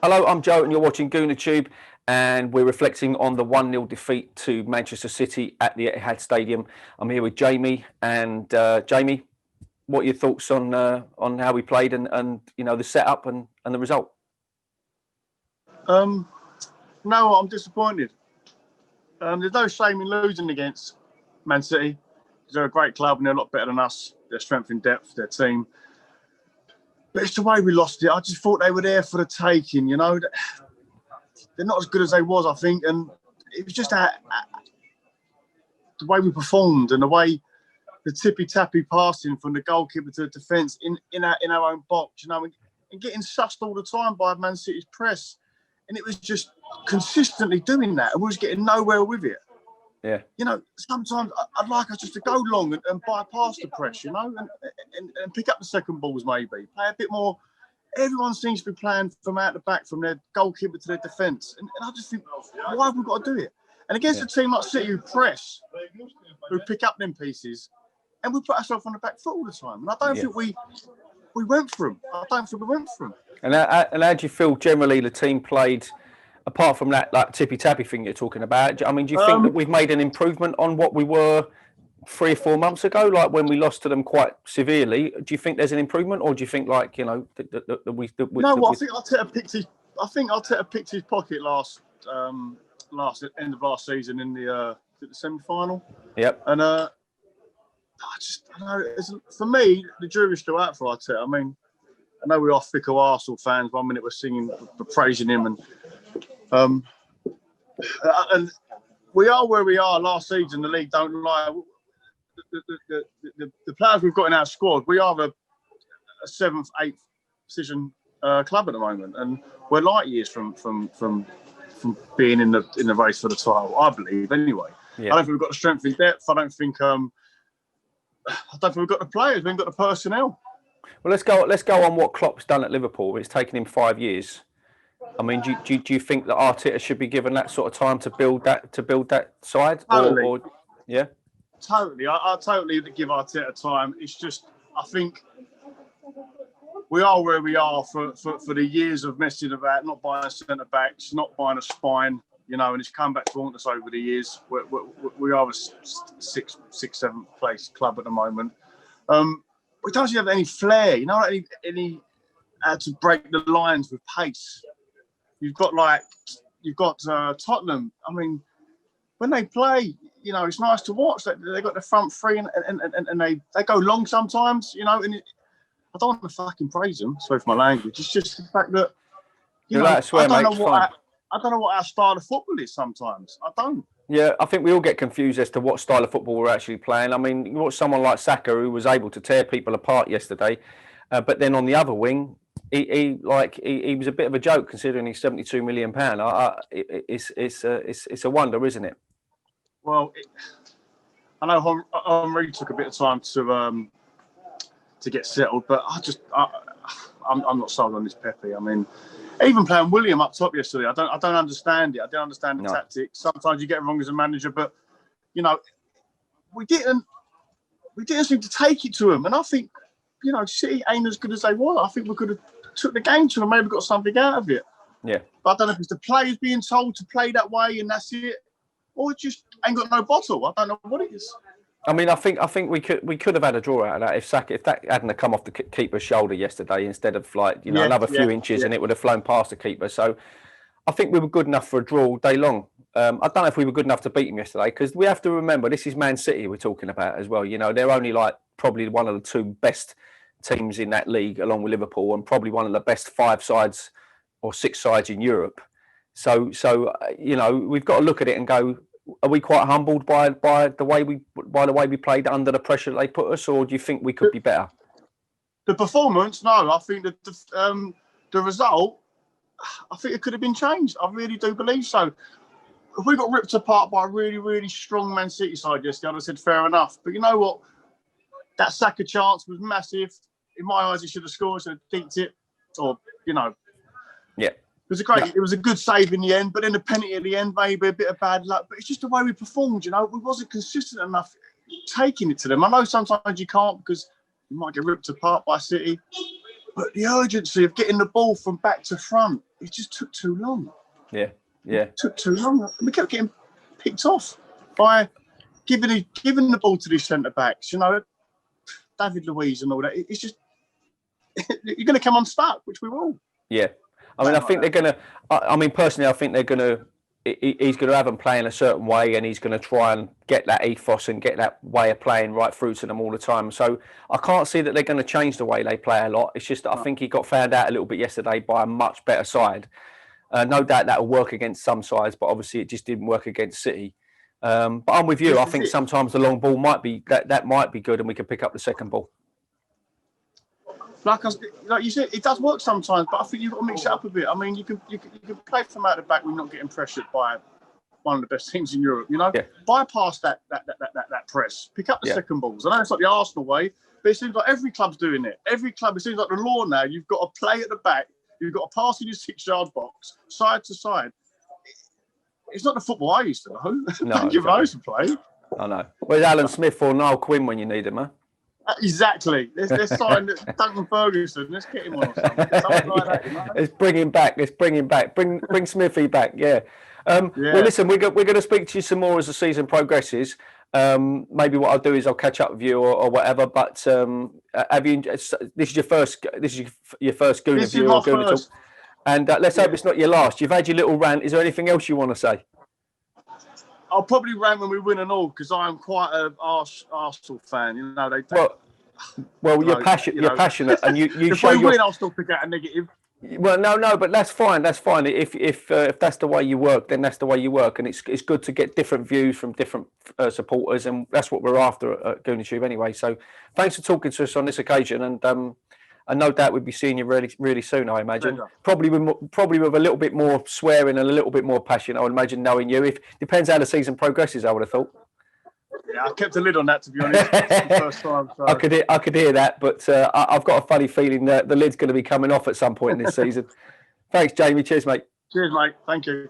Hello, I'm Joe and you're watching GoonerTube, and we're reflecting on the 1-0 defeat to Manchester City at the Etihad Stadium. I'm here with Jamie, and Jamie, what are your thoughts on how we played and the setup and the result? No, I'm disappointed. There's no shame in losing against Man City. They're a great club and they're a lot better than us. Their strength in depth, their team. But it's the way we lost it. I just thought they were there for the taking, you know. They're not as good as they was, I think. And it was just the way we performed and the way the tippy-tappy passing from the goalkeeper to the defence in our own box, you know, and getting sussed all the time by Man City's press. And it was just consistently doing that. And we was getting nowhere with it. Yeah. You know, sometimes I'd like us just to go long and bypass the press, you know, and pick up the second balls maybe. Play a bit more. Everyone seems to be playing from out the back, from their goalkeeper to their defence. And I just think, why have we got to do it? And against a team like City who press, who pick up them pieces, and we put ourselves on the back foot all the time. And I don't think we went for them. I don't think we went for them. And how do you feel generally the team played, apart from that like tippy-tappy thing you're talking about? I mean, do you think that we've made an improvement on what we were 3 or 4 months ago, like when we lost to them quite severely? Do you think there's an improvement, or do you think, like, you know, that we? I think Arteta picked his pocket last end of last season in the semi-final. Yep. And I don't know. For me, the jury's still out for Arteta. I mean, I know we are fickle Arsenal fans. 1 minute we're singing, we're praising him, and we are where we are. Last season, the league don't lie. The players we've got in our squad, we are a 7th, 8th position club at the moment, and we're light years from being in the race for the title. I believe, anyway. Yeah. I don't think we've got the strength in depth. I don't think we've got the players. We haven't got the personnel. Well, let's go on what Klopp's done at Liverpool. It's taken him 5 years. I mean, do you think that Arteta should be given that sort of time to build that side? Totally. Yeah. Totally. I totally give Arteta time. It's just, I think we are where we are for the years of messing about, not buying centre backs, not buying a spine, you know, and it's come back to haunt us over the years. We are a 6th, 7th place club at the moment. We don't have any flair, you know, any to break the lines with pace. You've got Tottenham. I mean, when they play, you know, it's nice to watch. They got the front three and they go long sometimes, you know. And I don't want to fucking praise them. Sorry for my language. It's just the fact that I don't know what our style of football is sometimes. I don't. Yeah, I think we all get confused as to what style of football we're actually playing. I mean, you watch someone like Saka, who was able to tear people apart yesterday, but then on the other wing, he was a bit of a joke considering he's £72 million. It's a wonder, isn't it? Well, I know Henry took a bit of time to get settled, but I'm not sold on this Pepe. I mean, even playing William up top yesterday, I don't understand it. I don't understand the tactics. Sometimes you get it wrong as a manager, but you know, we didn't seem to take it to him. And I think, you know, City ain't as good as they were. I think we could have took the game to them, maybe got something out of it. Yeah. But I don't know if it's the players being told to play that way and that's it, or it just ain't got no bottle. I don't know what it is. I mean, I think we could have had a draw out of that if that hadn't come off the keeper's shoulder yesterday instead of, like, you know, another few inches and it would have flown past the keeper. So I think we were good enough for a draw all day long. I don't know if we were good enough to beat him yesterday, because we have to remember this is Man City we're talking about as well. You know, they're only like probably one of the 2 best teams in that league, along with Liverpool, and probably one of the best 5 sides or 6 sides in Europe. So you know, we've got to look at it and go, are we quite humbled by the way we played under the pressure they put us, or do you think we could be better? The performance, no. I think that the result, I think it could have been changed. I really do believe so. If we got ripped apart by a really, really strong Man City side yesterday, I'd have said fair enough. But you know what? That Saka chance was massive. In my eyes, he should have scored, should have dinked it, or, you know. Yeah. It was a good save in the end, but then the penalty at the end, maybe a bit of bad luck. But it's just the way we performed, you know. We wasn't consistent enough taking it to them. I know sometimes you can't because you might get ripped apart by City. But the urgency of getting the ball from back to front, it just took too long. Yeah. It took too long. We kept getting picked off by giving the ball to these centre backs. You know, David Luiz and all that. It's just you're going to come unstuck, which we will. Yeah, I mean, I think they're going to. I mean, personally, I think they're going to. He's going to have them playing a certain way, and he's going to try and get that ethos and get that way of playing right through to them all the time. So I can't see that they're going to change the way they play a lot. It's just that I think he got found out a little bit yesterday by a much better side. No doubt that will work against some sides, but obviously it just didn't work against City. But I'm with you. I think sometimes the long ball might be that might be good, and we can pick up the second ball. Like you said, it does work sometimes, but I think you've got to mix it up a bit. I mean, you can play from out the back when you're not getting pressured by one of the best teams in Europe. You know, bypass that press, pick up the second balls. I know it's like the Arsenal way, but it seems like every club's doing it. Every club, it seems like the law now. You've got to play at the back. You've got to pass in your 6-yard box, side to side. It's not the football I used to know. No, give those to play. I know. Where's Alan Smith or Niall Quinn when you need him, huh? Exactly. Let's sign Duncan Ferguson. Let's get him on or something like that. You know? Let's bring him back. Bring Smithy back. Yeah. Well, listen, we're going to speak to you some more as the season progresses. Maybe what I'll do is I'll catch up with you or whatever. But have you? This is your first Gooner view or Gooner talk, and let's hope it's not your last. You've had your little rant. Is there anything else you want to say? I'll probably rant when we win and all because I'm quite an Arsenal fan. You know, you're passionate, and you if show we win, I'll still pick out a negative. Well, no, but that's fine. That's fine. If that's the way you work, then that's the way you work, and it's good to get different views from different supporters, and that's what we're after at GoonerTube anyway. So, thanks for talking to us on this occasion, and no doubt we'll be seeing you really, really soon. I imagine probably with a little bit more swearing and a little bit more passion. I would imagine knowing you. If depends how the season progresses, I would have thought. Yeah, I kept a lid on that, to be honest. The first time, so. I could hear that, but I've got a funny feeling that the lid's going to be coming off at some point in this season. Thanks, Jamie. Cheers, mate. Cheers, mate. Thank you.